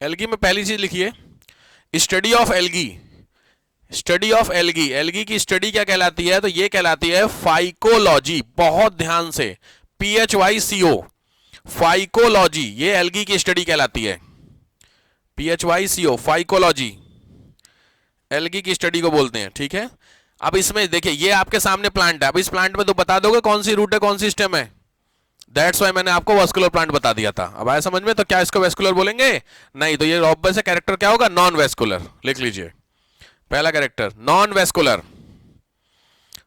Algae में पहली चीज लिखिए, study of algae. Study of algae, algae की स्टडी क्या कहलाती है? तो ये कहलाती है फाइकोलॉजी। बहुत ध्यान से, PHYCO, फाइकोलॉजी, ये एल्गी की स्टडी कहलाती है। PHYCO, फाइकोलॉजी, एल्गी की स्टडी को बोलते हैं, ठीक है। अब इसमें देखिए, ये आपके सामने प्लांट है, अब इस प्लांट में तो बता दोगे कौन सी रूट है कौन सी स्टेम है। दैट्स वाई मैंने आपको वास्कुलर प्लांट बता दिया था। अब आया समझ में? तो क्या इसको वेस्कुलर बोलेंगे? नहीं, तो ये ऑब्वियस है, कैरेक्टर क्या होगा? Non vascular. लिख लीजिए पहला कैरेक्टर नॉन वेस्कुलर,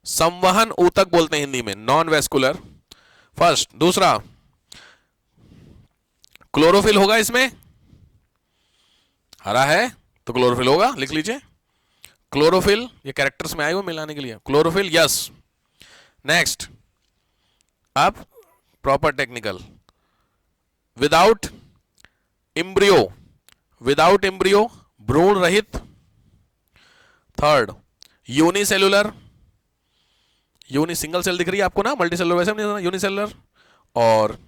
संवहन ऊतक बोलते हैं हिंदी में, नॉन वेस्कुलर फर्स्ट। दूसरा, क्लोरोफिल होगा इसमें, हरा है तो क्लोरोफिल होगा, लिख लीजिए क्लोरोफिल, ये कैरेक्टर्स में आए हुए मिलाने के लिए, क्लोरोफिल, यस। नेक्स्ट, अब proper technical, without embryo, without embryo, भ्रूण रहित। Third, unicellular, uni single cell दिख रही है आपको ना, मल्टी सेलुलर वैसे नहीं, यूनिसेलुलर। और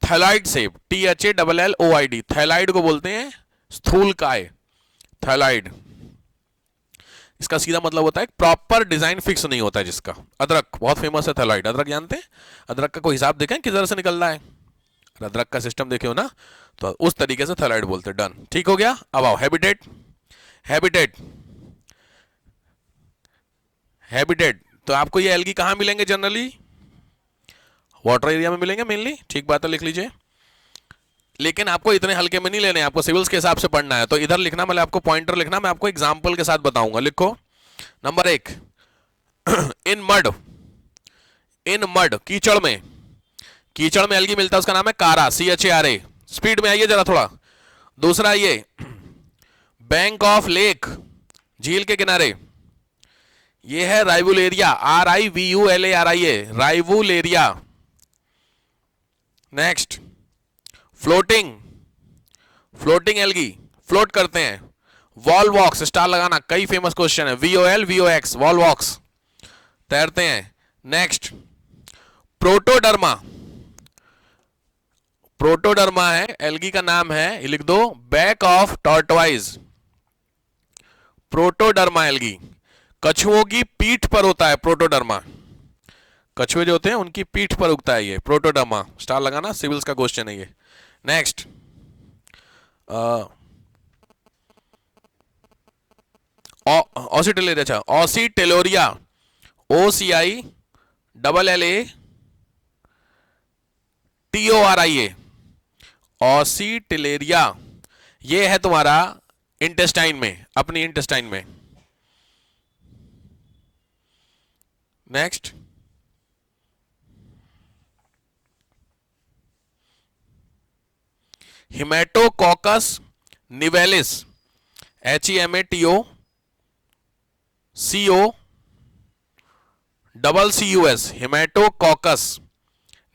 थैलाइड शेप, THALLOID, थैलाइड को बोलते हैं स्थूल काय, थैलाइड। इसका सीधा मतलब होता है प्रॉपर डिजाइन फिक्स नहीं होता है जिसका। अदरक बहुत फेमस है, थैलाइड, अदरक जानते हैं? अदरक का कोई हिसाब देखें किस तरह से निकल रहा है, अदरक का सिस्टम देखे हो ना, तो उस तरीके से थैलाइड बोलते हैं। डन, ठीक हो गया। अब आओ हैबिटेट। हैबिटेट, हैबिटेट तो आपको ये एल्गी कहां मिलेंगे जनरली? वाटर एरिया में मिलेंगे मेनली, ठीक बात है, लिख लीजिए। लेकिन आपको इतने हल्के में नहीं लेने, आपको सिविल्स के हिसाब से पढ़ना है, तो इधर लिखना, मतलब आपको पॉइंटर लिखना, मैं आपको एग्जांपल के साथ बताऊंगा। लिखो number 1, in mud, in mud, कीचड़ में, कीचड़ में एल्गी मिलता है, उसका नाम है कारा, CHARA। स्पीड में आइए जरा थोड़ा। दूसरा, ये बैंक ऑफ लेक, झील के किनारे, ये है rivularia, RIVULARIA, rivularia. Next, floating, floating algae, float करते हैं। वॉलवॉक्स, स्टार लगाना, कई फेमस क्वेश्चन है, VOLVOX, वॉलवॉक्स, तैरते हैं। नेक्स्ट, प्रोटोडर्मा, प्रोटोडर्मा है एल्गी का नाम है, लिख दो बैक ऑफ टॉर्टवाइज, प्रोटोडर्मा एल्गी, कछुओं की पीठ पर होता है प्रोटोडर्मा, कछुए जो होते हैं उनकी पीठ पर उगता है ये प्रोटोडर्मा, स्टार लगाना, सिविल्स का क्वेश्चन है ये। नेक्स्ट, ऑसिटेलेरिया, अच्छा ऑसिटेलोरिया, OCILLATORIA, ऑसिटेलेरिया, ये है तुम्हारा इंटेस्टाइन में, अपनी इंटेस्टाइन में। नेक्स्ट, हिमेटोकॉकस निवेलिस, HEMATOCOCUS, हिमेटोकॉकस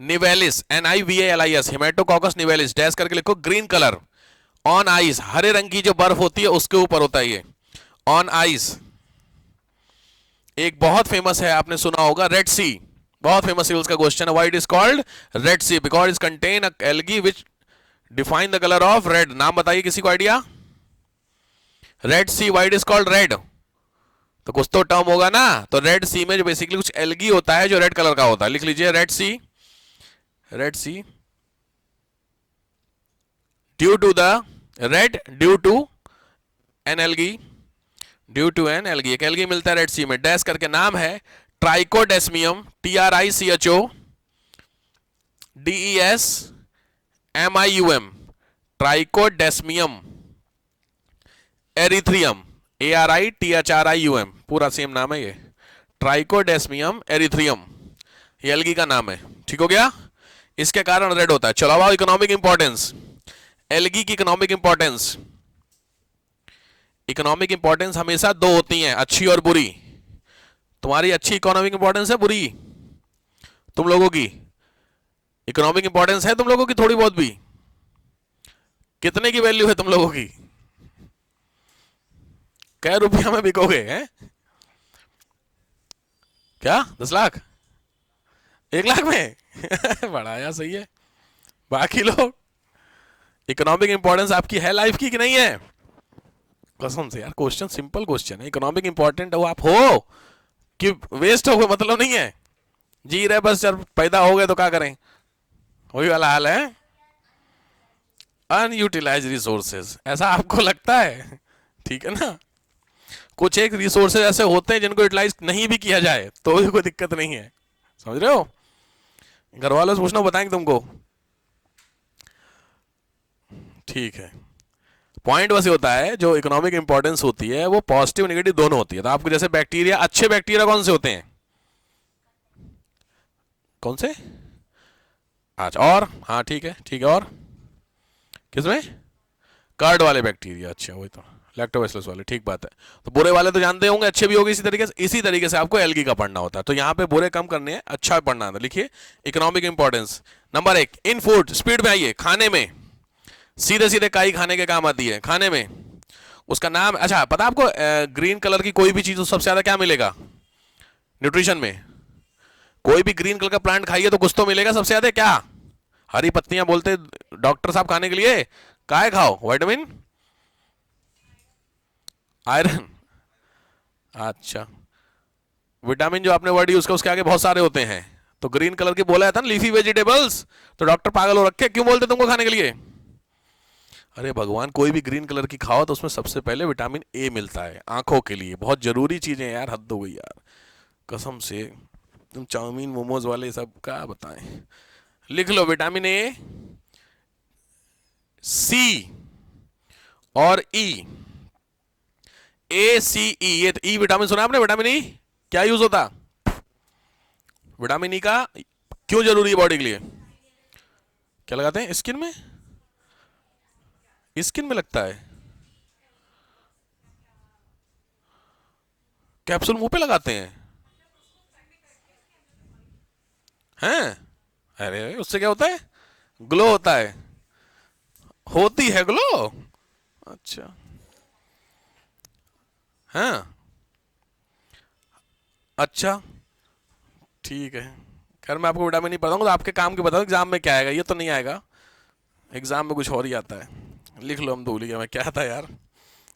निवेलिस, NIVALIS, हिमेटोकॉकस निवेलिस, डैश करके लिखो। ग्रीन कलर, ऑन आइस, हरे रंग की जो बर्फ होती है उसके ऊपर होता है ये, ऑन आइस। एक बहुत फेमस है, आपने सुना होगा, रेड सी, बहुत फेमस सिविल्स का क्वेश्चन है, why it is called red sea? Because it contain a algae which define the colour of red. नाम बताइए किसी को idea? Red sea, why it is called red? तो कुछ तो टर्म होगा ना, तो रेड सी में जो बेसिकली कुछ एल्गी होता है जो रेड कलर का होता है, लिख लीजिए red C, red C due to the red, due to N algae, due to N algae, एक एल्गी मिलता है रेड सी में, डैश करके नाम है ट्राइकोडेस्मियम, TRICHODESMIUM, ट्राइकोडेस्मियम एरिथ्रियम, ARITHRIUM, पूरा सेम नाम है ये, ट्राइकोडेस्मियम एरिथ्रियम, ये एल्गी का नाम है, ठीक हो गया। इसके कारण रेड होता है। चलो अब इकोनॉमिक इंपॉर्टेंस, एल्गी की इकोनॉमिक इंपॉर्टेंस, इकोनॉमिक इंपॉर्टेंस हमेशा दो होती हैं, अच्छी और बुरी। तुम्हारी अच्छी इकोनॉमिक इंपॉर्टेंस है, बुरी तुम लोगों की इकोनॉमिक इंपॉर्टेंस है, तुम लोगों की थोड़ी बहुत भी? कितने की वैल्यू है तुम लोगों की? क्या रुपया में बिकोगे हैं? क्या 10 लाख, 1 लाख में? बढ़ाया, सही है। बाकी लोग इकोनॉमिक इंपॉर्टेंस आपकी है लाइफ की कि नहीं है? कसम से यार, क्वेश्चन सिंपल क्वेश्चन है। इकोनॉमिक इंपॉर्टेंट हो आप हो कि वेस्ट हो गए मतलब नहीं है, जी रहे बस, जब पैदा हो गए तो क्या करें, वही वाला हाल है। अनयूटिलाइज रिसोर्सेज, ऐसा आपको लगता है? ठीक है ना, कुछ एक रिसोर्सेज ऐसे होते हैं जिनको यूटिलाइज नहीं भी किया जाए तो भी कोई दिक्कत नहीं है, समझ रहे हो? घर वालों से पूछना, बताएंगे तुमको। ठीक है, पॉइंट बस ये होता है, जो इकोनॉमिक इंपॉर्टेंस होती है वो पॉजिटिव नेगेटिव दोनों होती है। तो आपको जैसे बैक्टीरिया, अच्छे बैक्टीरिया कौन से होते हैं? कौन से? अच्छा, और हाँ ठीक है, ठीक है, और किसमें? कर्ड वाले बैक्टीरिया, अच्छा वही तो, लैक्टोबैसिलस वाले, ठीक बात है। तो बुरे वाले तो जानते होंगे, अच्छे भी होंगे इसी तरीके से आपको एल्गी का पढ़ना होता है। तो यहाँ पे बुरे कम करने हैं, अच्छा पढ़ना है। लिखिए इकोनॉमिक इंपॉर्टेंस नंबर 1, इन फूड, स्पीड में आइए, खाने में सीधे सीधे काई खाने के काम आती है, खाने में उसका नाम, अच्छा पता आपको ग्रीन कलर की कोई भी चीज सबसे ज्यादा क्या मिलेगा न्यूट्रिशन में? कोई भी ग्रीन कलर का प्लांट खाइए तो कुछ तो मिलेगा सबसे ज्यादा, क्या? हरी पत्तियां बोलते डॉक्टर साहब खाने के लिए, काय खाओ? विटामिन, आयरन, अच्छा विटामिन जो आपने वर्ड यूज किया उसके आगे बहुत सारे होते हैं, तो ग्रीन कलर की बोला था ना लीफी वेजिटेबल्स, तो डॉक्टर पागल हो रखे, क्यों बोलते तुमको खाने के लिए? अरे भगवान, कोई भी ग्रीन कलर की खाओ तो उसमें सबसे पहले विटामिन ए मिलता है, आंखों के लिए बहुत जरूरी चीजें यार, हद हो गई यार कसम से। तुम चाउमीन मोमोज वाले सब क्या बताएं। लिख लो विटामिन ए, सी और ई, ए सी ई, ये ई विटामिन सुना आपने? विटामिन ई क्या यूज होता? विटामिन ई का क्यों जरूरी है बॉडी के लिए? क्या लगाते हैं स्किन में? स्किन में लगता है? कैप्सूल मुंह पे लगाते हैं? हैं? अरे उससे क्या होता है? ग्लो होता है? होती है ग्लो? अच्छा, हाँ, अच्छा ठीक है। खैर मैं आपको विटामिन नहीं बताऊंगा, तो आपके काम के बताओ एग्जाम में क्या आएगा, ये तो नहीं आएगा एग्जाम में, कुछ और ही आता है। लिख लो, हम भूल गया मैं क्या था यार,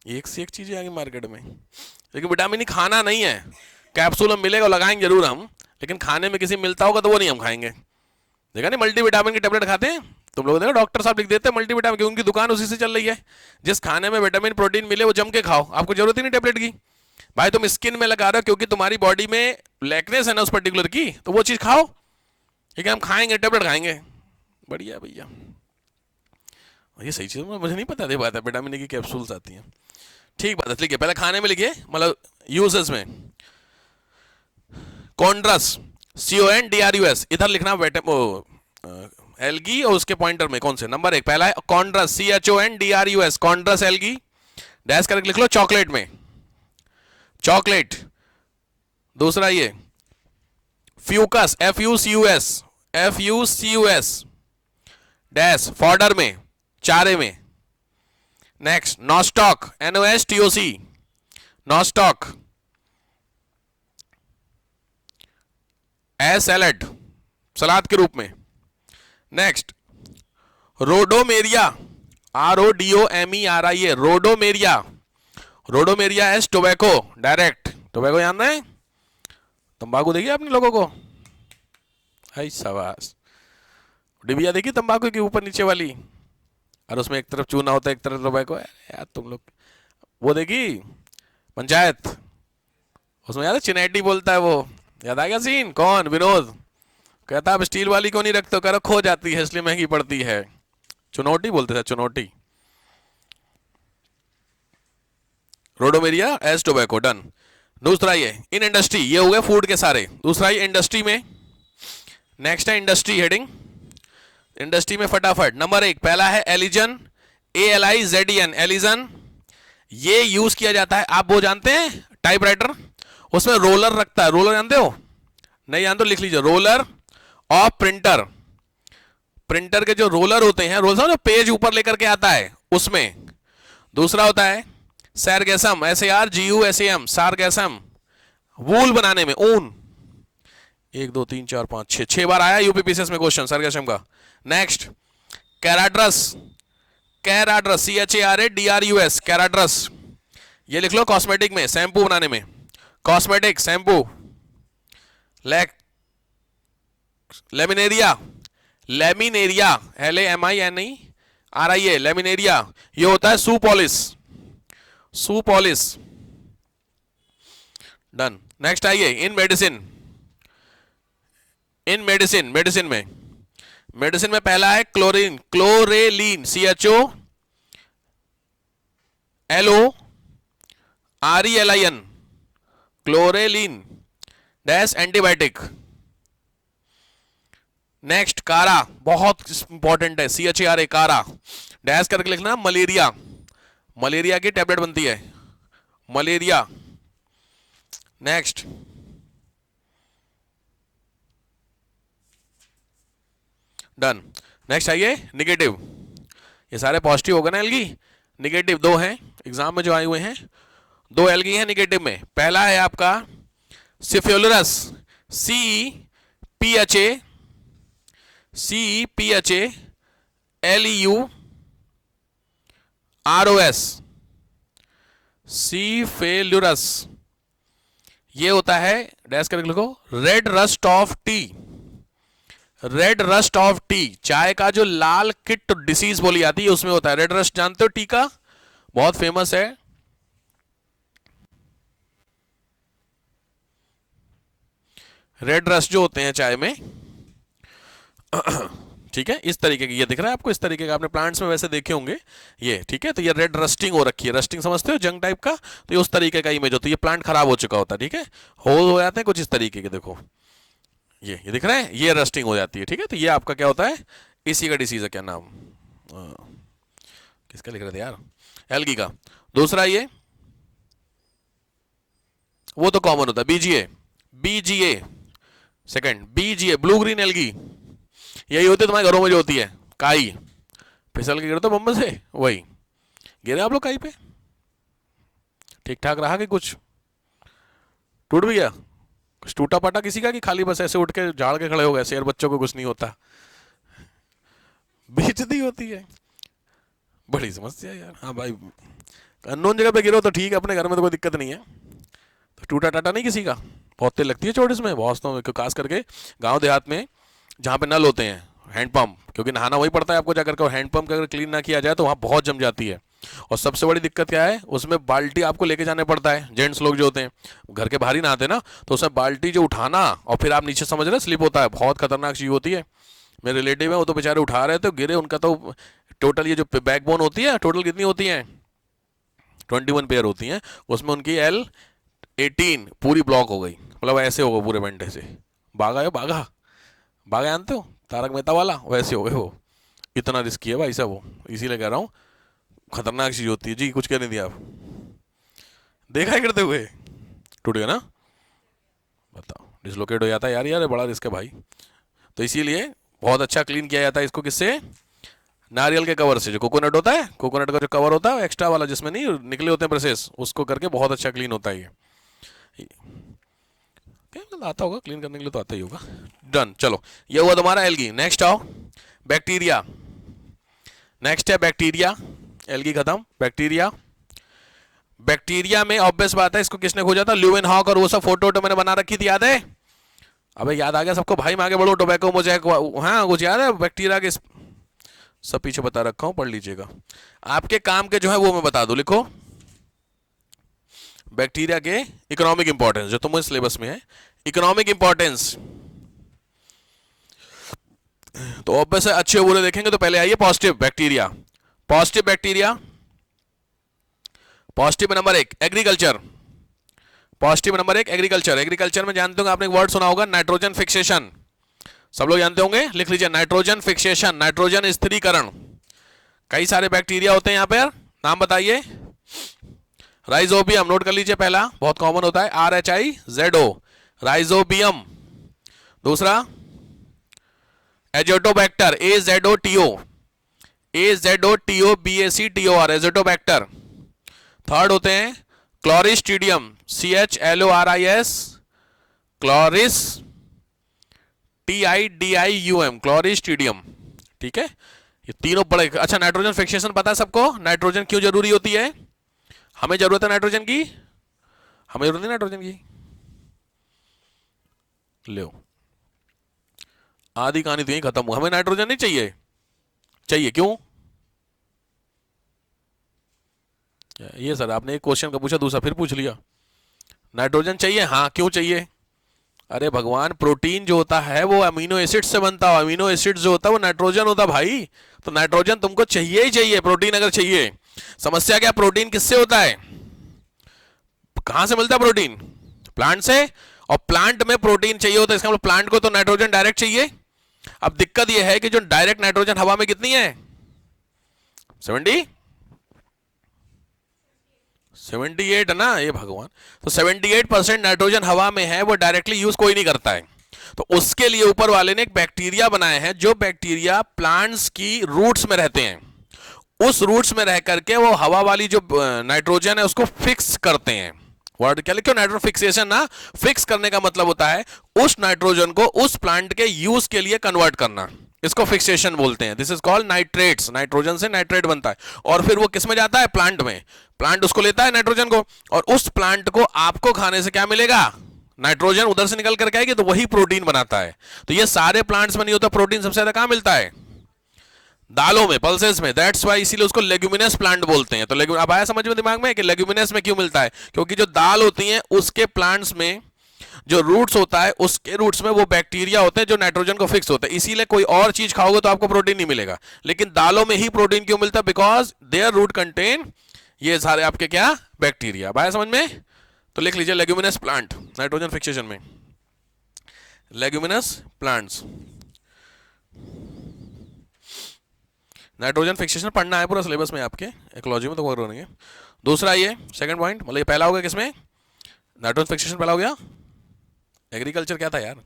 एक से एक चीजें आ गई मार्केट में। लेकिन विटामिन ई खाना नहीं है, कैप्सूल हम मिलेगा लगाएंगे जरूर हम, लेकिन खाने में किसी मिलता होगा तो वो नहीं हम खाएंगे। देखा नहीं, मल्टीविटामिन की टेबलेट खाते हैं तुम लोग, देखो डॉक्टर साहब लिख देते हैं मल्टीविटामिन की, उनकी दुकान उसी से चल रही है। जिस खाने में विटामिन प्रोटीन मिले वो जम के खाओ, आपको जरूरत ही नहीं टेबलेट की। भाई तुम स्किन में लगा रहे हो क्योंकि तुम्हारी बॉडी में लैकनेस है ना उस पर्टिकुलर की, तो वो चीज खाओ, ठीक है? हम खाएंगे, टेबलेट खाएंगे, बढ़िया भैया, ये सही चीज मुझे नहीं पता थी, बात है विटामिन ए की कैप्सूल्स आती हैं, ठीक बात है। लिखिए पहले खाने में, लिखिए मतलब यूजेस में, कॉन्ड्रस, CONDRUS, इधर लिखना एल्गी, और उसके पॉइंटर में कौन से नंबर 1 पहला है कॉन्ड्रस, CHONDRUS, कॉन्ड्रस एल्गी, डैश करके लिख लो चॉकलेट में, चॉकलेट। दूसरा ये फ्यूकस, FUCUS, डैश फॉडर में, चारे में। Next nostoc, NOSTOC, nostoc, salad, सलाद के रूप में। Next rodomeria, RODOMERIA, rodomeria, rodomeria as tobacco, direct tobacco जानना है, तंबाकू देखिए आपने लोगों को, हाय शाबाश, डिबिया देखी तंबाकू की ऊपर नीचे वाली, और उसमें एक तरफ चूना होता है एक तरफ टोबैको है यार, तुम लोग वो देखी पंचायत, उसमें याद है चिनेटी बोलता है वो, याद आ गया सीन? कौन? विनोद कहता आप स्टील वाली क्यों नहीं रखते हो, कह रहा खो जाती है इसलिए महंगी पड़ती है, चुनौती बोलते थे, चुनौती। रोडोमेरिया एज टोबैको, डन। दूसरा ये इन इंडस्ट्री, ये हो गए फूड के सारे। दूसरा ये इंडस्ट्री में, नेक्स्ट है इंडस्ट्री हेडिंग, इंडस्ट्री में फटाफट नंबर 1 पहला है एलिजन, ALIZEN, एलिजन, ये यूज किया जाता है, आप वो जानते हैं टाइपराइटर, उसमें रोलर रखता है, रोलर जानते हो? नहीं जानते तो लिख लीजिए, रोलर और प्रिंटर, प्रिंटर के जो रोलर होते हैं, रोलर जो पेज ऊपर लेकर के आता है उसमें। दूसरा होता है सैरगैसम, SARGUSAM, सारगैसम, वूल बनाने में, ऊन। 1 2 3 4 5 6 बार आया यूपीपीसीएस में क्वेश्चन सरगैसम का। Next कैराड्रस, कैराड्रस, CHARADRUS, कैराड्रस। ये लिख लो कॉस्मेटिक में, शैम्पू बनाने में, cosmetic shampoo. Laminaria, laminaria, LAMINERIA, laminaria, ये होता है shoe polish, shoe polish. Done. Next आइए, इन मेडिसिन, इन मेडिसिन, मेडिसिन में, मेडिसिन में पहला है chlorine, क्लोरेलिन, CHOLORELIN, क्लोरेलिन dash, antibiotic. Next कारा, बहुत इंपॉर्टेंट है, CHARA, कारा डैश करके लिखना, मलेरिया, मलेरिया की टैबलेट बनती है, मलेरिया। Next done. नेक्स्ट आइए निगेटिव, ये सारे पॉजिटिव होगा ना एल्गी, निगेटिव दो हैं एग्जाम में जो आए हुए हैं, दो एल्गी हैं निगेटिव में। पहला है आपका सिफियोलरस, CEPHALEUROS, सीफेलुरस। ये होता है डैश करके लिखो, red rust of T, red rust of T, चाय का जो लाल किट डिसीज बोली जाती है उसमें होता है। रेड रस्ट जानते हो टी का, बहुत फेमस है। रेड रस्ट जो होते हैं चाय में, ठीक है, इस तरीके की, ये दिख रहा है आपको, इस तरीके का आपने प्लांट्स में वैसे देखे होंगे ये, ठीक है। तो ये रेड रस्टिंग हो रखी है, रस्टिंग समझते हो, जंग टाइप का, तो ये उस तरीके का इमेज होता है, ये प्लांट खराब हो चुका होता है, ठीक है, हो जाते हैं कुछ इस तरीके के, देखो ये दिख रहा है, ये रस्टिंग हो जाती है, ठीक है। तो ये आपका क्या होता है, इसी का डिसीज है, क्या नाम, किसका लिख रहे थे यार, एल्गी का। दूसरा ये, वो तो कॉमन होता है, BGA, second BGA, blue green algae, यही होती है तुम्हारे घरों में जो होती है, काई, फिसल के गिरते हो बम्बे से, वही गिरे आप लोग काई पे, ठीक ठाक रहा कि कुछ टूट भी गया, कुछ टूटा पाटा किसी का, कि खाली बस ऐसे उठ के झाड़ के खड़े हो गए, शेर बच्चों को कुछ नहीं होता, बेइज्जती होती है, बड़ी समस्या यार। हाँ भाई, अननोन जगह पे गिरो तो ठीक है, अपने घर में तो कोई दिक्कत नहीं है, तो टूटा टाटा नहीं किसी का, बहुत तेल लगती है चोट इसमें, बहुत खास करके गांव देहात में जहाँ पे नल होते हैं, हैंडपंप, क्योंकि नहाना वही पड़ता है आपको जाकर के, और हैंडपंप अगर क्लीन ना किया जाए तो वहाँ बहुत जम जाती है। और सबसे बड़ी दिक्कत क्या है, उसमें बाल्टी आपको लेके जाने पड़ता है, जेंट्स लोग जो होते हैं घर के बाहर ही नहाते हैं ना, तो उसमें बाल्टी जो उठाना, और फिर आप नीचे समझ रहे स्लिप होता है, बहुत खतरनाक चीज़ होती है। मेरे रिलेटिव है, वो तो बेचारे उठा रहे थे, गिरे, उनका तो टोटल ये जो बैकबोन होती है, टोटल कितनी होती है, 21 पेयर होती हैं, उसमें उनकी L18 पूरी ब्लॉक हो गई, मतलब ऐसे हो गए पूरे बेंडे से, बागा है, बागा बागा जानते हो, तारक मेहता वाला, वैसे हो गए वो, इतना रिस्की है भाई साहब वो, इसीलिए कह रहा हूँ खतरनाक चीज़ होती है जी। कुछ कह नहीं दिया आप, देखा है करते हुए, टूट गया ना, बताओ, डिसलोकेट हो जाता है यार, यार बड़ा रिस्क है भाई। तो इसीलिए बहुत अच्छा क्लीन किया जाता है इसको, किससे, नारियल के कवर से, जो कोकोनट होता है, कोकोनट का जो कवर होता है एक्स्ट्रा वाला, जिसमें नहीं निकले होते हैं प्रोसेस, उसको करके बहुत अच्छा क्लीन होता है ये, क्या आता होगा क्लीन करने के लिए, तो आता ही होगा। डन, चलो ये हुआ तुम्हारा एल्गी। नेक्स्ट आओ बैक्टीरिया, नेक्स्ट है बैक्टीरिया, एल्गी खत्म, बैक्टीरिया। बैक्टीरिया में ऑब्वियस बात है, इसको किसने खोजा था, ल्यूवेनहॉक, और वो सब फोटो मैंने बना रखी थी, याद है, अबे याद आ गया सबको भाई, मैं आगे बढ़ो, टोबैको मोजैक, हाँ कुछ याद है बैक्टीरिया के, सब पीछे बता रखा हूं, पढ़ लीजिएगा। आपके काम के जो है वो मैं बता दूं, लिखो बैक्टीरिया के इकोनॉमिक इंपॉर्टेंस, जो तुम्हारे सिलेबस में है, इकोनॉमिक इंपॉर्टेंस। तो ऑब्वियस है, अच्छे बुरे देखेंगे तो पहले आइए positive bacteria, positive bacteria, positive number 1 agriculture, positive number 1 agriculture. Agriculture में जानते होंगे आपने एक वर्ड सुना होगा, नाइट्रोजन फिक्सेशन, सब लोग जानते होंगे, लिख लीजिए नाइट्रोजन फिक्सेशन, नाइट्रोजन स्थिरीकरण। कई सारे बैक्टीरिया होते हैं यहां पर, नाम बताइए, राइजोबियम, नोट कर लीजिए, पहला बहुत कॉमन होता है, RHIZO, राइजोबियम। दूसरा एजोटोबैक्टर, AZOTO, एजोटोबैक्टर। थर्ड होते हैं क्लोरिस्टीडियम, CHLORIS, क्लोरिस TIDIUM, क्लोरिस्टीडियम, ठीक है, ये तीनों बड़े। अच्छा, नाइट्रोजन फिक्सेशन पता है सबको? नाइट्रोजन क्यों जरूरी होती है? हमें जरूरत है नाइट्रोजन की, हमें जरूरत है नाइट्रोजन की। लो, आधी कहानी तो यही खत्म हुआ, हमें नाइट्रोजन नहीं चाहिए। चाहिए क्यों? ये सर आपने एक क्वेश्चन का पूछा, दूसरा फिर पूछ लिया। नाइट्रोजन चाहिए, हाँ क्यों चाहिए? अरे भगवान, प्रोटीन जो होता है वो अमीनो एसिड से बनता है, अमीनो एसिड जो होता है वो नाइट्रोजन होता है भाई। तो नाइट्रोजन तुमको चाहिए ही चाहिए, प्रोटीन अगर चाहिए। समस्या क्या, प्रोटीन किससे होता है? कहां से मिलता है प्रोटीन? प्लांट से। और प्लांट में प्रोटीन चाहिए होता है, इसका मतलब प्लांट को तो नाइट्रोजन डायरेक्ट चाहिए। अब दिक्कत यह है कि जो डायरेक्ट नाइट्रोजन हवा में कितनी है? 78 है ना, ये भगवान। तो 78% नाइट्रोजन हवा में है, वो डायरेक्टली यूज कोई नहीं करता है। तो उसके लिए ऊपर वाले ने एक बैक्टीरिया बनाए हैं, जो बैक्टीरिया प्लांट्स की रूट्स में रहते हैं। उस रूट्स में रह करके वो हवा वाली जो नाइट्रोजन है उसको फिक्स करते हैं। वर्ड क्या लिखो? नाइट्रोजन फिक्सेशन ना। फिक्स करने का मतलब होता है उस नाइट्रोजन को उस प्लांट के यूज के लिए कन्वर्ट करना, इसको फिक्सेशन बोलते हैं। This is called nitrates. Nitrogen से नाइट्रेट बनता है और फिर वो किस में जाता है? प्लांट में। प्लांट उसको लेता है नाइट्रोजन को, और उस प्लांट को आपको खाने से क्या मिलेगा? नाइट्रोजन उधर से निकल करके आएगी, तो वही प्रोटीन बनाता है। तो ये सारे प्लांट्स में नहीं होता। प्रोटीन सबसे ज्यादा कहां मिलता है? दालों में, पल्सेस में। दैट्स वाई इसीलिए उसको लेग्यूमिनस प्लांट बोलते हैं। तो अब आया समझ में दिमाग में कि लेग्यूमिनस में क्यों मिलता है? क्योंकि जो दाल होती है उसके प्लांट्स में जो रूट्स होता है, उसके रूट्स में वो बैक्टीरिया होते हैं जो नाइट्रोजन को फिक्स होते हैं। इसीलिए कोई और चीज खाओगे तो आपको प्रोटीन नहीं मिलेगा, लेकिन दालों में ही प्रोटीन क्यों मिलता है? बिकॉज देयर रूट कंटेन ये सारे आपके क्या? बैक्टीरिया। आया समझ में? तो लिख लीजिए लेग्यूमिनस प्लांट नाइट्रोजन फिक्सेशन में। लेग्यूमिनस प्लांट्स नाइट्रोजन फिक्सेशन पढ़ना है पूरा सिलेबस में आपके, इकोलॉजी में तो वो करेंगे। दूसरा ये सेकंड पॉइंट, मतलब ये पहला हो गया किसमें? नाइट्रोजन फिक्सेशन पहला हो गया। एग्रीकल्चर क्या था यार?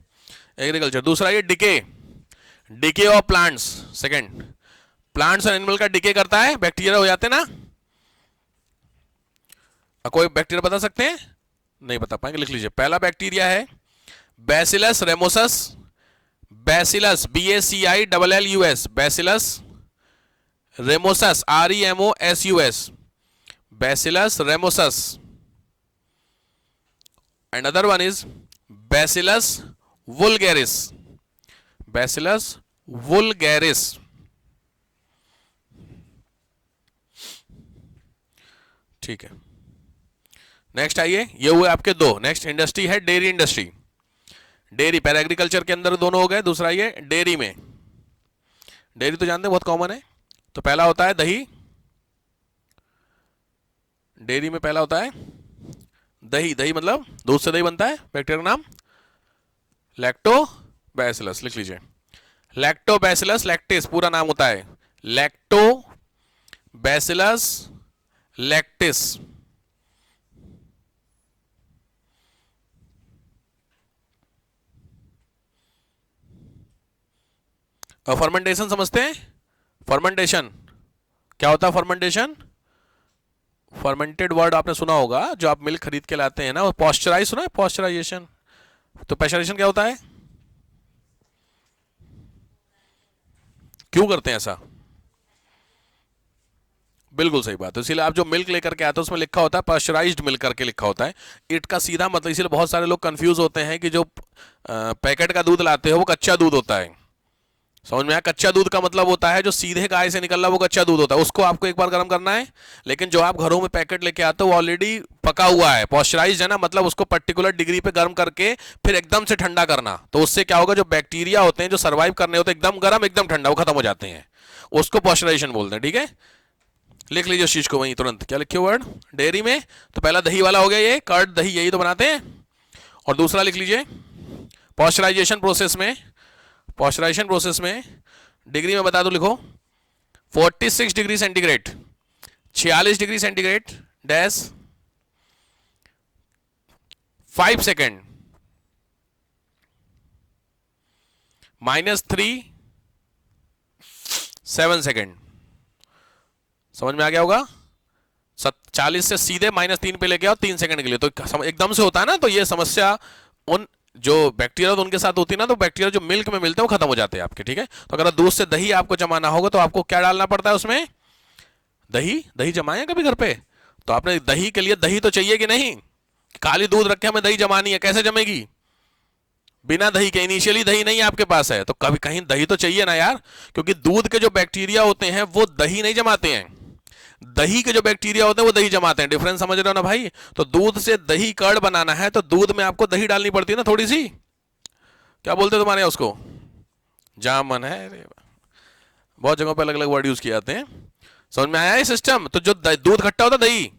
एग्रीकल्चर। दूसरा ये decay, decay of plants. Second, plants और एनिमल का डिके करता है, बैक्टीरिया हो जाते हैं ना। कोई बैक्टीरिया बता सकते हैं? नहीं बता पाएंगे, लिख लीजिए। पहला बैक्टीरिया है bacillus ramosus. Bacillus, BACILLUS, bacillus ramosus, REMOSUS, bacillus ramosus. And other one is bacillus vulgaris, bacillus vulgaris. ठीक है, नेक्स्ट आइए। ये हुए आपके दो। नेक्स्ट इंडस्ट्री है डेयरी इंडस्ट्री। डेयरी पहले एग्रीकल्चर के अंदर दोनों हो गए, दूसरा ये डेयरी में। डेयरी तो जानते हैं बहुत कॉमन है। तो पहला होता है दही। डेयरी में पहला होता है दही। दही मतलब दूध से दही बनता है। बैक्टीरिया का नाम लैक्टोबैसिलस, लिख लीजिए। लैक्टोबैसिलस लैक्टिस पूरा नाम होता है, लैक्टोबैसिलस लैक्टिस। और फर्मेंटेशन समझते हैं? फर्मेंटेशन क्या होता है? फर्मेंटेशन, फर्मेंटेड वर्ड आपने सुना होगा, जो आप मिल्क खरीद के लाते हैं ना, वो पॉस्चराइज सुना है? पॉस्चराइजेशन। तो पैस्चराइजेशन क्या होता है? क्यों करते हैं ऐसा? बिल्कुल सही बात है। इसीलिए आप जो मिल्क लेकर के आते हो उसमें लिखा होता है पास्चराइज्ड मिल्क करके लिखा होता है। इट का सीधा मतलब, इसीलिए बहुत सारे लोग कंफ्यूज होते हैं कि जो पैकेट का दूध लाते हो वो कच्चा दूध होता है। समझ में आया? कच्चा दूध का मतलब होता है जो सीधे गाय से निकल रहा वो कच्चा दूध होता है, उसको आपको एक बार गर्म करना है। लेकिन जो आप घरों में पैकेट लेके आते हो वो ऑलरेडी पका हुआ है, पॉस्चराइज्ड है ना, मतलब उसको पर्टिकुलर डिग्री पे गर्म करके फिर एकदम से ठंडा करना। तो उससे क्या होगा, जो बैक्टीरिया होते हैं जो सर्वाइव करने होते हैं एकदम गर्म एकदम ठंडा, वो खत्म हो जाते हैं। उसको पॉस्चराइजेशन बोलते हैं। ठीक है, लिख लीजिए उस चीज को वहीं तुरंत। क्या लिखे वर्ड? डेयरी में। तो पहला दही वाला हो गया, ये कर्ड दही यही तो बनाते हैं। और दूसरा लिख लीजिए पॉस्चराइजेशन प्रोसेस में। पॉस्चराइजेशन प्रोसेस में डिग्री में बता दो, लिखो 46 degree centigrade, 46 degree centigrade dash 5 second, -3 7 second. समझ में आ गया होगा? 40 से सीधे -3 पे लेके आओ 3 सेकंड के लिए, तो एकदम से होता है ना। तो ये समस्या उन जो बैक्टीरिया तो उनके साथ होती है ना, तो बैक्टीरिया जो मिल्क में मिलते हैं वो खत्म हो जाते हैं आपके, ठीक है। तो अगर दूध से दही आपको जमाना होगा तो आपको क्या डालना पड़ता है उसमें? दही। दही जमाए कभी घर पे? तो आपने दही के लिए दही तो चाहिए कि नहीं? खाली दूध रखे हमें दही जमानी है, कैसे जमेगी बिना दही के? इनिशियली दही नहीं आपके पास है तो कभी कहीं दही तो चाहिए ना यार, क्योंकि दूध के जो बैक्टीरिया होते हैं वो दही नहीं जमाते हैं, दही के जो बैक्टीरिया होते हैं वो दही जमाते हैं। डिफरेंस समझ रहे हो ना भाई? तो दूध से दही कर्ड बनाना है तो दूध में आपको दही डालनी पड़ती है ना थोड़ी सी। क्या बोलते हैं तुम्हारे यहाँ उसको? जामन है। अरे बहुत जगहों पे अलग अलग वर्ड यूज किए जाते हैं। समझ में आया ये सिस्टम? तो जो दूध खट्टा होता है दही,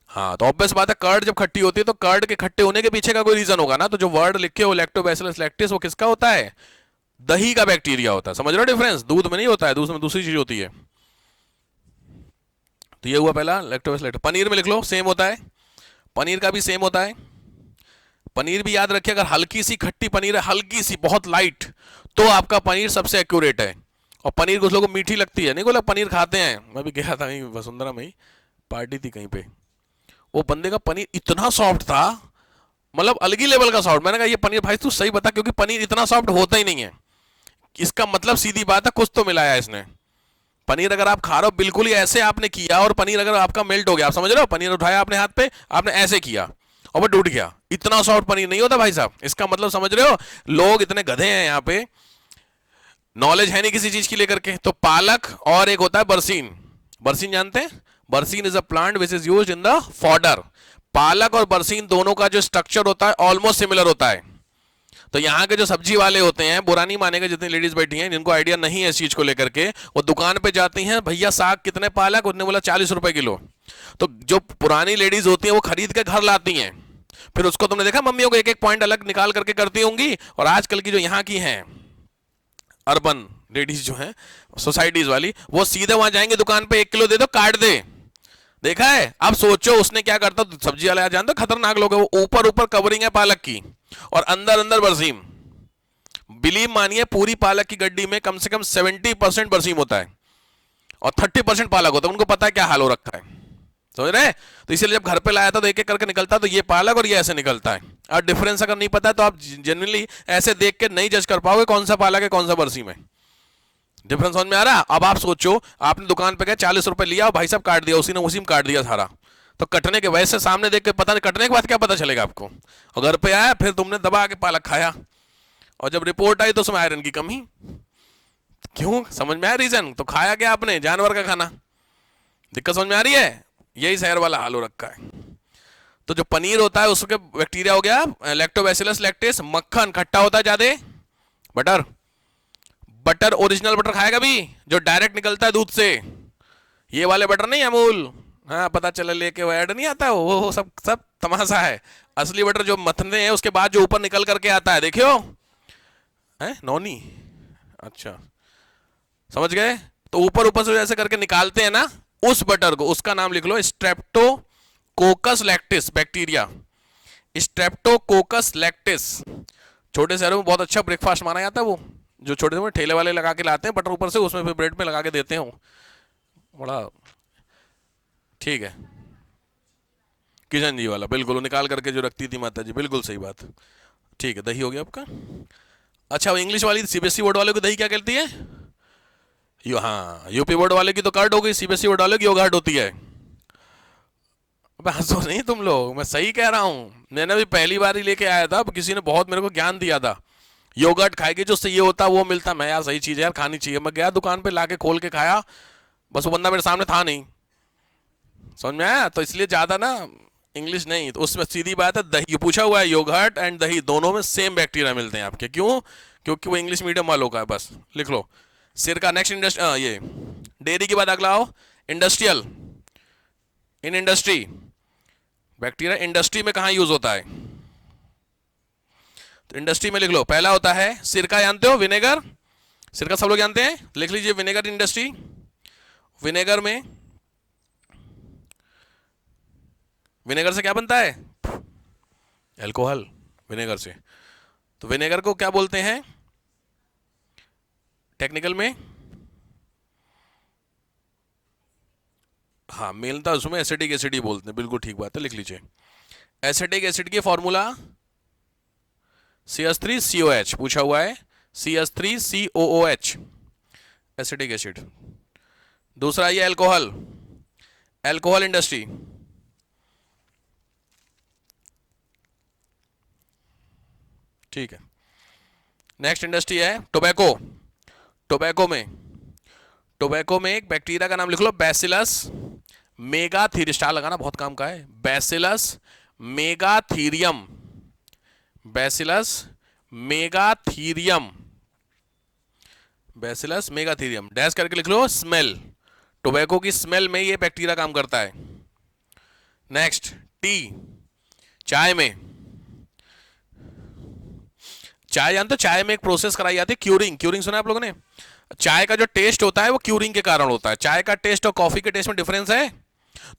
हाँ तो ऑब्वियस बात है कर्ड जब खट्टी होती है तो कर्ड के खट्टे होने के पीछे का कोई रीजन होगा ना। तो जो वर्ड लिखे हो लैक्टोबैसिलस लैक्टिस, वो किसका होता है? दही का बैक्टीरिया होता है। समझ रहे हो डिफरेंस? दूध में नहीं होता है, दूध में दूसरी चीज होती है। तो ये हुआ पहला लैक्टोबैसिलस लैक्टिस। पनीर में लिख लो सेम होता है, पनीर का भी सेम होता है। पनीर भी याद रखिए, अगर हल्की सी खट्टी पनीर है, हल्की सी बहुत लाइट, तो आपका पनीर सबसे एक्यूरेट है। और पनीर कुछ लोगों को मीठी लगती है, नहीं कोई लोग पनीर खाते हैं। मैं भी गया था वहीं वसुंधरा में ही, पार्टी थी कहीं पे, वो बंदे का पनीर इतना सॉफ्ट था, मतलब अलग ही लेवल का सॉफ्ट। मैंने कहा ये पनीर भाई तू सही बता, क्योंकि पनीर इतना सॉफ्ट होता ही नहीं है। इसका मतलब सीधी बात है कुछ तो मिलाया इसने। पनीर अगर आप खा रहे हो बिल्कुल ही ऐसे आपने किया, और पनीर अगर आपका मेल्ट हो गया, आप समझ रहे हो, पनीर उठाया आपने हाथ पे, आपने ऐसे किया और वो टूट गया, इतना सॉफ्ट पनीर नहीं होता भाई साहब। इसका मतलब समझ रहे हो? लोग इतने गधे हैं यहाँ पे, नॉलेज है नहीं किसी चीज की लेकर के। तो पालक और एक होता है बरसीन। बरसीन जानते हैं? बरसीन is a plant which is used in the fodder. पालक और बरसीन दोनों का जो स्ट्रक्चर होता है ऑलमोस्ट सिमिलर होता है। तो यहाँ के जो सब्जी वाले होते हैं, बुरा नहीं मानेगा जितनी लेडीज बैठी हैं जिनको आइडिया नहीं है इस चीज को लेकर के, वो दुकान पे जाती हैं, भैया साग कितने पालक? उसने बोला 40 रुपए किलो। तो जो पुरानी लेडीज होती हैं वो खरीद के घर लाती हैं, फिर उसको तुमने देखा मम्मियों को एक एक पॉइंट अलग निकाल करके करती होंगी। और आजकल की जो यहाँ की हैं अर्बन लेडीज जो हैं, सोसाइटीज वाली, वो सीधे वहां जाएंगे दुकान पे, 1 किलो दे दो काट दे। देखा है? अब सोचो उसने क्या करता, सब्जी वाला जानते हो खतरनाक लोग है, वो ऊपर ऊपर कवरिंग है पालक की और अंदर अंदर बरसीम। बिलीव मानिए पूरी पालक की गड्डी में कम से कम 70% बरसीम होता है और 30% पालक होता है। उनको पता है क्या हाल हो रखा है, समझ रहे? तो इसीलिए जब घर पे लाया था तो एक एक करके निकलता, तो ये पालक और ये ऐसे निकलता है। और डिफरेंस अगर नहीं पता है तो आप जनरली ऐसे देख के नहीं जज कर पाओगे कौन सा पालक है कौन सा बरसीम है। डिफरेंस समझ में आ रहा? अब आप सोचो, आपने दुकान पे गए 40 रुपए लिया, भाई साहब काट दिया, उसी ने उसी में काट दिया सारा। तो कटने के वैसे सामने देख के पता नहीं, कटने के बाद क्या पता चलेगा आपको? और घर पे आया फिर तुमने दबा के पालक खाया, और जब रिपोर्ट आई तो उसमें आयरन की कमी। क्यों? समझ में आया रीजन? तो खाया क्या आपने? जानवर का खाना। दिक्कत समझ में आ रही है? यही शहर वाला हाल हो रखा है। तो जो पनीर होता है उसके बैक्टीरिया हो गया लैक्टोबैसिलस लैक्टिस। मक्खन खट्टा होता है ज्यादा। बटर, बटर ओरिजिनल बटर खाएगा भी जो डायरेक्ट निकलता है दूध से, ये वाले बटर नहीं अमूल, हाँ पता चला लेके वो ऐड नहीं आता, वो सब सब तमाशा है। असली बटर जो मथने हैं उसके बाद जो ऊपर निकल करके आता है, देखियो है नौनी। अच्छा समझ गए? तो ऊपर ऊपर से ऐसे करके निकालते हैं ना, उस बटर को, उसका नाम लिख लो streptococcus lactis bacteria. Streptococcus lactis. छोटे शहरों में बहुत अच्छा ब्रेकफास्ट माना जाता है वो, जो छोटे छोटे ठेले वाले लगा के लाते हैं बटर ऊपर से, उसमें फिर ब्रेड में लगा के देते हैं, बड़ा ठीक है। किशन जी वाला बिल्कुल, निकाल करके जो रखती थी माता जी, बिल्कुल सही बात। ठीक है, दही हो गया आपका। अच्छा वो इंग्लिश वाली सीबीएसई बोर्ड वाले को दही क्या कहती है? हाँ यूपी बोर्ड वाले की तो कार्ड हो गई, सीबीएसई बोर्ड वाले की योगार्ट होती है। अब हंसो नहीं तुम लोग, मैं सही कह रहा हूँ। मैंने भी पहली बार ही लेके आया था, किसी ने बहुत मेरे को ज्ञान दिया था, योगर्ट खाएगी जो उससे ये होता वो मिलता। मैं यार सही चीज़ है यार, खानी चाहिए। मैं गया दुकान पे लाके खोल के खाया, बस वो बंदा मेरे सामने था नहीं, समझ में आया? तो इसलिए ज़्यादा ना इंग्लिश नहीं, तो उसमें सीधी बात है दही पूछा हुआ है, योगर्ट एंड दही दोनों में सेम बैक्टीरिया मिलते हैं आपके। क्यों? क्योंकि वो इंग्लिश मीडियम वालों का है। बस लिख लो सिर का। नेक्स्ट इंडस्ट्री, ये डेयरी के बाद अगला आओ industrial. In industry bacteria industry में कहाँ यूज होता है? तो इंडस्ट्री में लिख लो पहला होता है सिरका, जानते हो विनेगर, सिरका सब लोग जानते हैं, लिख लीजिए विनेगर इंडस्ट्री। विनेगर में, विनेगर से क्या बनता है? अल्कोहल, विनेगर से। तो विनेगर को क्या बोलते हैं टेक्निकल में? हाँ मिलता उसमें एसिटिक एसिड ही बोलते हैं, बिल्कुल ठीक बात है, लिख लीजिए। एसिटिक एसिड की फॉर्मूला CH3COH पूछा हुआ है, CH3COOH, एसिटिक एसिड। दूसरा ये अल्कोहल, अल्कोहल इंडस्ट्री, ठीक है। नेक्स्ट इंडस्ट्री है टोबैको। टोबैको में एक बैक्टीरिया का नाम लिख लो, बैसिलस मेगाथीरियम, स्टार लगाना बहुत काम का है, bacillus megaterium, bacillus megaterium, bacillus megaterium, dash करके लिख लो स्मेल, टोबैको की स्मेल में ये बैक्टीरिया काम करता है। नेक्स्ट टी, चाय में, चाय जानते हो, चाय में एक प्रोसेस कराई जाती है क्यूरिंग, क्यूरिंग सुना है आप लोगों ने? चाय का जो टेस्ट होता है वो क्यूरिंग के कारण होता है। चाय का टेस्ट और कॉफी के टेस्ट में डिफरेंस है,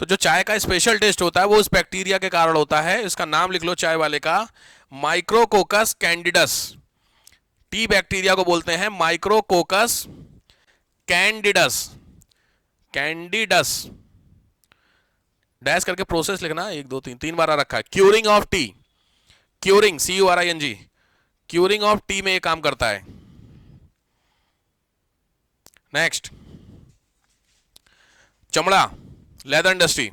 तो जो चाय का स्पेशल टेस्ट होता है वो उस बैक्टीरिया के कारण होता है। इसका नाम लिख लो चाय वाले का, माइक्रोकोकस कैंडिडस। टी बैक्टीरिया को बोलते हैं माइक्रोकोकस कैंडिडस, कैंडिडस, डैश करके प्रोसेस लिखना, 1 2 3 3 बार आ रखा है। Curing of T, curing CURING, curing of T में ये काम करता है। नेक्स्ट चमड़ा, लेदर इंडस्ट्री,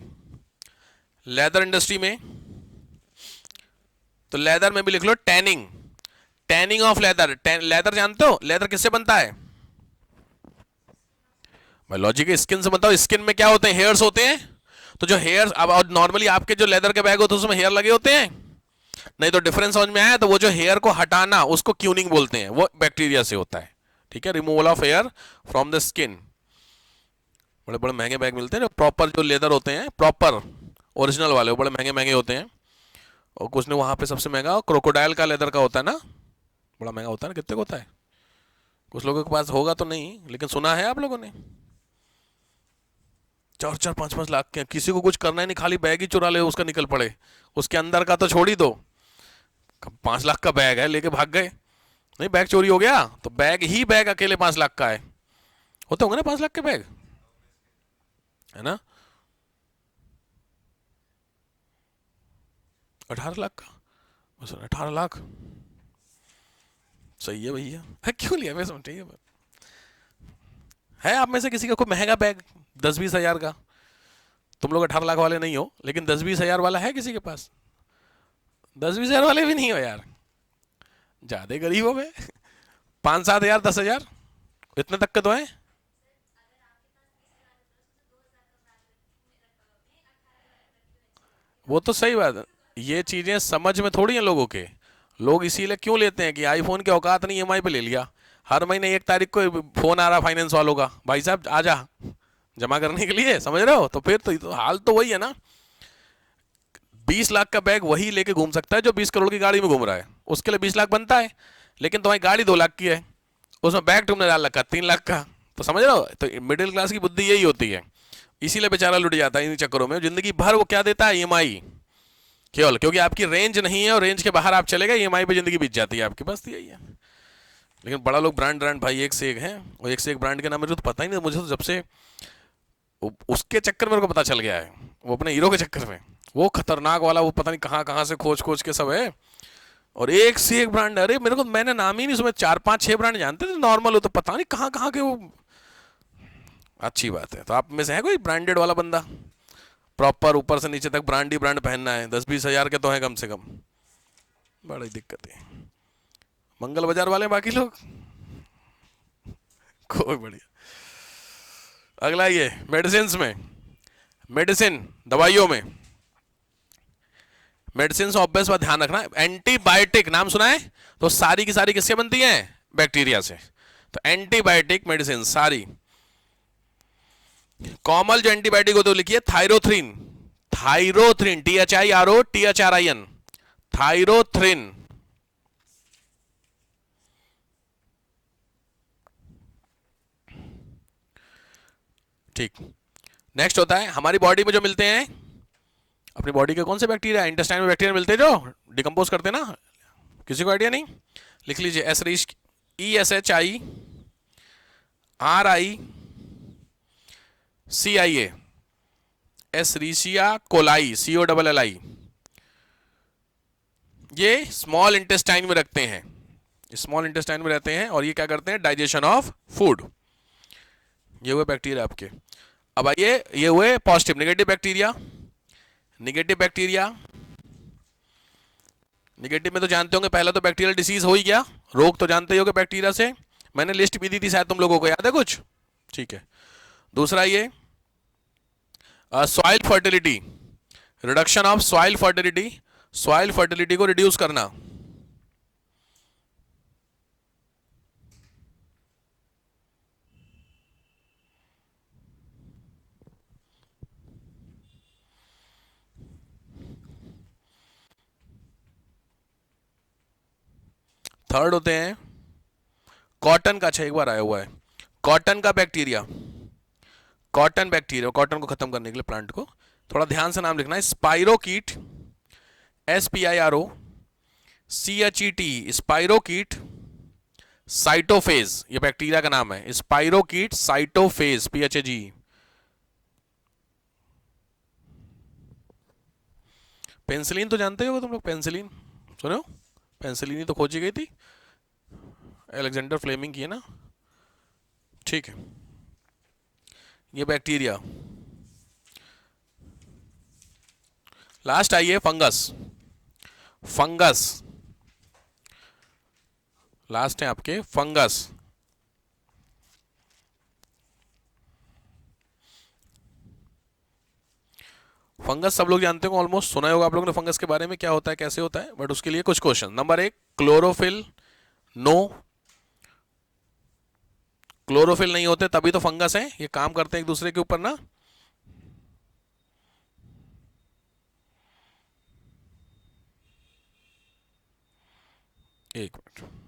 लेदर इंडस्ट्री में, तो लेदर में भी लिख लो tanning, tanning of leather. Leather जानते हो लेदर किससे बनता है? लॉजिक स्किन से बनता है। स्किन में क्या होते हैं? हेयर्स होते हैं। तो जो हेयर्स, अब नॉर्मली आपके जो लेदर के बैग होते हैं उसमें हेयर लगे होते हैं, नहीं तो डिफरेंस समझ में आया? तो वो जो हेयर को हटाना उसको क्यूनिंग बोलते हैं, वो बैक्टीरिया से होता है, ठीक है, removal of hair from the skin. बड़े बड़े महंगे बैग मिलते हैं, प्रॉपर जो लेदर होते हैं, प्रॉपर ओरिजिनल वाले, वो बड़े महंगे महंगे होते हैं। और कुछ ने वहां पे सबसे महंगा क्रोकोडाइल का लेदर का होता है ना, बड़ा महंगा होता है ना, कितने का होता है? कुछ लोगों के पास होगा तो नहीं, लेकिन सुना है आप लोगों ने, 4 4 5 5 लाख के। किसी को कुछ करना ही नहीं, खाली बैग ही चुरा ले उसका निकल पड़े, उसके अंदर का तो छोड़ ही दो। 5 लाख का बैग है, लेके भाग गए, नहीं बैग चोरी हो गया तो बैग ही बैग अकेले 5 लाख का है। होते होंगे ना 5 लाख के बैग, है ना? 18 लाख का, बस 18 लाख सही है भैया, है क्यों लिया? मैं समझिए, है आप में से किसी का कोई महंगा बैग 10 20 हजार का? तुम लोग 18 लाख वाले नहीं हो, लेकिन 10 20 हजार वाला है किसी के पास? 10 20 हजार वाले भी नहीं हो यार, ज्यादा गरीब हो गए। 5 7 हजार 10 हजार इतने तक के तो हैं। वो तो सही बात है, ये चीजें समझ में थोड़ी हैं लोगों के। लोग इसीलिए क्यों लेते हैं कि आईफोन के औकात नहीं, EMI पे ले लिया, हर महीने 1 तारीख को फोन आ रहा फाइनेंस वालों का, भाई साहब आ जा जमा करने के लिए, समझ रहे हो? तो फिर तो हाल तो वही है ना। 20 लाख का बैग वही लेके घूम सकता है जो 20 करोड़ की गाड़ी में घूम रहा है, उसके लिए 20 लाख बनता है। लेकिन तुम्हारी गाड़ी 2 लाख की है, उसमें बैग तुमने डाल रखा 3 लाख का, तो समझ रहे हो? तो मिडिल क्लास की बुद्धि यही होती है, इसीलिए बेचारा लुट जाता है इन चक्करों में। जिंदगी भर वो क्या देता है? EMI, केवल क्योंकि आपकी रेंज नहीं है और रेंज के बाहर आप चले गए, EMI पे जिंदगी बीत जाती है आपकी, बस यही है। लेकिन बड़ा लोग ब्रांड ब्रांड भाई एक से एक हैं, और एक से एक ब्रांड के नाम मुझे तो पता ही नहीं, मुझे तो जब से उसके चक्कर में मेरे को पता चल गया है, वो अपने हीरो के चक्कर में, वो खतरनाक वाला, वो पता नहीं कहाँ कहाँ से खोज खोज के सब है, और एक से एक ब्रांड। अरे मेरे को, मैंने नाम ही नहीं सुना, 4 5 6 ब्रांड जानते थे नॉर्मल हो, तो पता नहीं कहाँ कहाँ के वो। अच्छी बात है। तो आप में से है कोई ब्रांडेड वाला बंदा, प्रॉपर ऊपर से नीचे तक ब्रांड ही ब्रांड पहनना है, 10 20 हजार के तो है कम से कम, बड़ी दिक्कत है। मंगल बाजार वाले बाकी लोग कोई बढ़िया। अगला ये मेडिसिन में, मेडिसिन दवाइयों में, मेडिसिन ऑब्वियस बात ध्यान रखना, एंटीबायोटिक नाम सुना है? तो सारी की सारी किससे बनती हैं? बैक्टीरिया से। तो एंटीबायोटिक मेडिसिन सारी, कॉमन जो एंटीबायोटिक होती है लिखिए थायरोथ्रिन, थायरोथ्रिन, THIROTHRIN, थायरोथ्रिन। ठीक। नेक्स्ट होता है हमारी बॉडी में जो मिलते हैं, अपनी बॉडी के कौन से बैक्टीरिया, इंटेस्टाइन में बैक्टीरिया मिलते हैं जो डिकम्पोज करते हैं ना, किसी को आइडिया नहीं? लिख लीजिए, ESHIRICIA, एसरीशिया कोलाई, COLLI, ये स्मॉल इंटेस्टाइन में रखते हैं, स्मॉल इंटेस्टाइन में रहते हैं और ये क्या करते हैं, डाइजेशन ऑफ फूड। ये हुए बैक्टीरिया आपके। अब आइए, ये हुए positive. Negative bacteria, negative bacteria, negative में तो जानते होंगे, पहला तो बैक्टीरियल डिसीज हो ही गया, रोग तो जानते ही होंगे बैक्टीरिया से, मैंने लिस्ट भी दी थी शायद तुम लोगों को, याद है कुछ? ठीक है। दूसरा ये soil fertility, reduction of soil fertility, soil fertility को रिड्यूस करना। थर्ड होते हैं कॉटन का, अच्छा एक बार आया हुआ है, कॉटन का बैक्टीरिया, कॉटन बैक्टीरिया, कॉटन को खत्म करने के लिए प्लांट को, थोड़ा ध्यान से नाम लिखना है, स्पाइरोकीट, SPIROCHET, स्पाइरोकीट साइटोफेज, ये बैक्टीरिया का नाम है, स्पाइरोकीट साइटोफेज, PHAG। पेंसिलिन तो जानते हो तुम लोग, पेंसिलिन सुनो, पेंसिलिन ही तो खोजी गई थी, अलेक्जेंडर फ्लेमिंग की है ना, ठीक है। ये बैक्टीरिया। लास्ट आइए फंगस, फंगस लास्ट है आपके, फंगस। फंगस सब लोग जानते हो, ऑलमोस्ट सुना होगा आप लोगों ने फंगस के बारे में, क्या होता है कैसे होता है, बट उसके लिए कुछ question. Number 1, chlorophyll, no, chlorophyll नहीं होते तभी तो फंगस है, ये काम करते हैं एक दूसरे के ऊपर ना। एक मिनट,